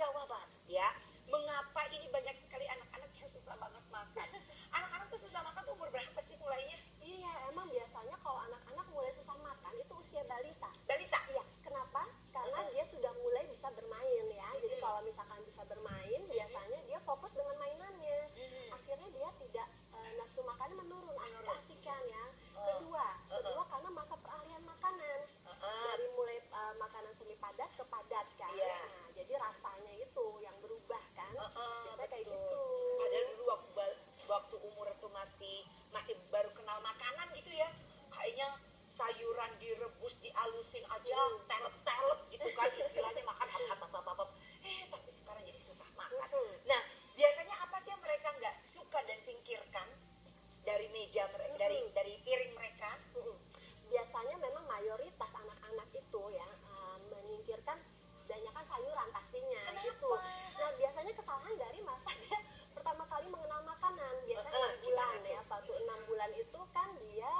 jawaban ya. Mengapa ini banyak sekali anak-anak yang susah banget makan? Anak-anak tuh susah makan tuh umur berapa sih mulainya? Iya, emang biasanya kalau anak-anak mulai susah makan itu usia balita. Balita? Iya, kenapa? Karena dia sudah mulai bisa bermain ya. Jadi kalau misalkan bisa bermain, biasanya dia fokus dengan mainannya. Akhirnya dia tidak nafsu makannya menurun, asik-asikan ya. Kedua karena masa peralihan makanan. Dari mulai makanan semi padat ke padat kan. Nah, jadi rasanya itu yang berubah kan. Biasanya kayak gitu. Padahal dulu waktu umur tuh masih baru kenal makanan gitu ya. Kayaknya sayuran direbus, dialusin aja, telep-telep gitu kan istilahnya, makan hap-hap. Tapi sekarang jadi susah makan. Nah, biasanya apa sih yang mereka nggak suka dan singkirkan dari meja dari piring mereka? Biasanya memang mayoritas anak-anak itu ya menyingkirkan banyakkan sayuran pastinya. Kenapa? Gitu. Nah, biasanya kesalahan dari masa dia pertama kali mengenal makanan. Biasanya 6 bulan ya, waktu 6 bulan itu kan dia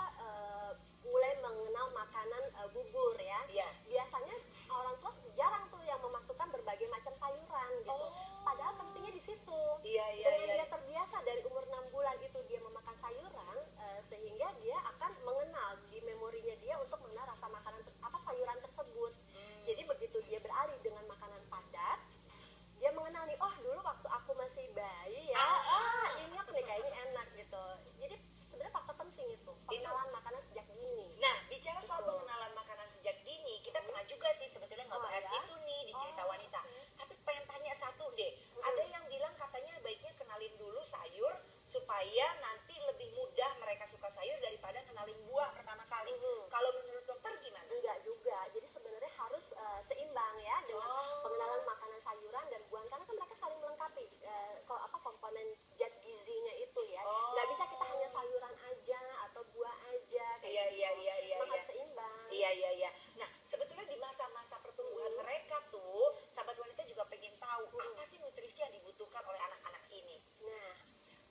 mulai mengenal makanan bubur ya. Biasanya orang tua jarang tuh yang memasukkan berbagai macam sayuran gitu. Padahal pentingnya di situ. Dengan dia terbiasa dari umur 6 bulan itu dia memakan sayuran, sehingga dia akan mengenal di memorinya dia untuk mengenal rasa makanan sayuran tersebut. Jadi begitu dia beralih dengan makanan padat, dia mengenal nih, oh dulu waktu aku masih bayi ya, ingat nih kayaknya enak gitu. Jadi sebenarnya faktor penting itu, pengenalan makanan sejak dini. Nah, bicara soal pengenalan makanan sejak dini, kita pernah juga sih sebetulnya ngebahas itu nih di cerita wanita. Tapi pengen tanya satu deh, ada yang bilang katanya baiknya kenalin dulu sayur supaya nanti lebih mudah mereka suka sayur daripada kenalin buah pertama kali. Kalau menurut dokter gimana? Enggak juga, jadi sebenarnya harus seimbang ya dengan pengenalan makanan sayuran dan buah, karena kan mereka saling melengkapi komponen zat gizinya itu ya. Nggak bisa kita hanya sayuran aja atau buah aja. Harus seimbang. Iya. Nah, sebetulnya di masa-masa pertumbuhan mereka tuh, sahabat wanita juga pengen tahu apa sih nutrisi yang dibutuhkan oleh anak-anak ini. Nah,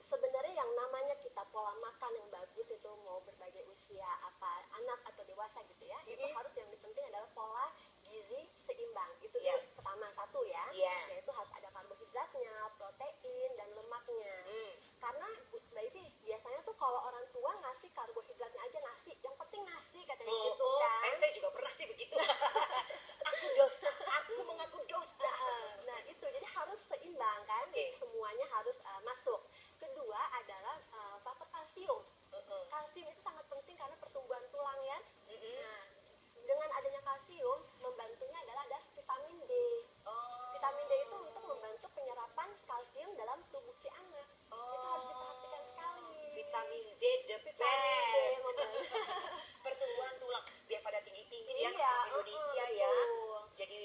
sebenarnya yang namanya kita pola makan yang bagus itu mau berbagai usia apa anak atau dewasa gitu ya, itu harus yang penting adalah pola gizi seimbang. Itu pertama satu ya, yaitu harus ada karbohidratnya, protein dan lemaknya. Karena Mbak Ivi biasanya tuh kalau orang tua ngasih karbohidratnya aja nasi, yang penting nasi katanya gitu kan. Saya juga pernah sih begitu. Aku mengaku dosa. Nah itu jadi harus seimbang kan, semuanya harus masuk. Kedua adalah faktor kalsium. Kalsium itu sangat penting karena pertumbuhan tulang ya. Nah, dengan adanya kalsium, membantunya adalah ada vitamin D. Vitamin D itu untuk membantu penyerapan kalsium dalam tubuh si anak. Itu harus diperhatikan sekali. Vitamin D the best. Pertumbuhan tulang biar pada tinggi-tinggi ya orang Indonesia ya. Jadi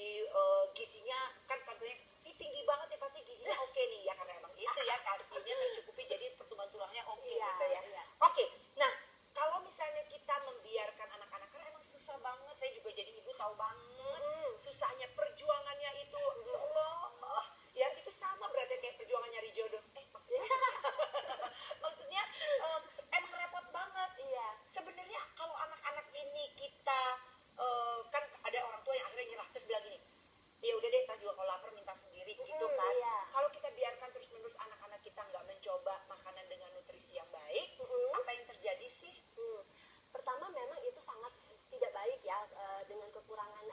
gizinya kan katanya ini tinggi banget ya, pasti gizinya oke nih ya, karena emang itu ya kalsiumnya mencukupi, jadi pertumbuhan tulangnya oke gitu ya. Oke, nah kalau misalnya kita membiarkan anak-anak, karena emang susah banget, saya juga jadi ibu tahu banget susahnya perjuangannya itu. Ya Allah, ya itu sama berarti kayak perjuangan nyari jodoh. Maksudnya emang repot banget. Sebenarnya kalau anak-anak ini kita kan ada orang tua yang akhirnya nyerah terus bilang gini, ya udah deh, ntar juga kalau lapar minta sendiri gitu kan. Kalau kita biarkan terus-menerus anak-anak kita nggak mencoba makanan dengan nutrisi yang baik, apa yang terjadi sih? Pertama memang itu sangat tidak baik ya, dengan kekurangan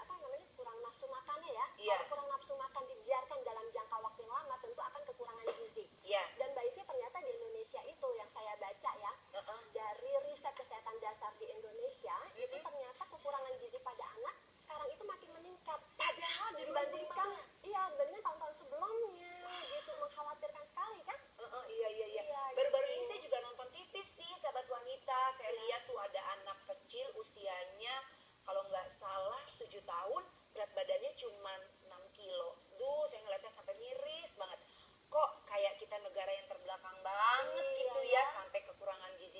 kurang nafsu makannya ya. Kalau kurang nafsu makan dibiarkan dalam jangka waktu yang lama tentu akan kekurangan gizi. Dan Mbak Ivi ternyata di Indonesia itu yang saya baca ya, dari riset kesehatan dasar di Indonesia itu ternyata kekurangan gizi pada anak sekarang itu makin meningkat. Padahal dibandingkan tahun-tahun sebelumnya gitu, mengkhawatirkan sekali kan. Iya. Baru-baru ini saya juga nonton TV sih sahabat wanita, saya lihat tuh ada anak kecil usianya kalau nggak salah 7 tahun, berat badannya cuma 6 kilo. Saya ngeliatnya sampai miris banget. Kok kayak kita negara yang terbelakang banget gitu ya, sampai kekurangan gizi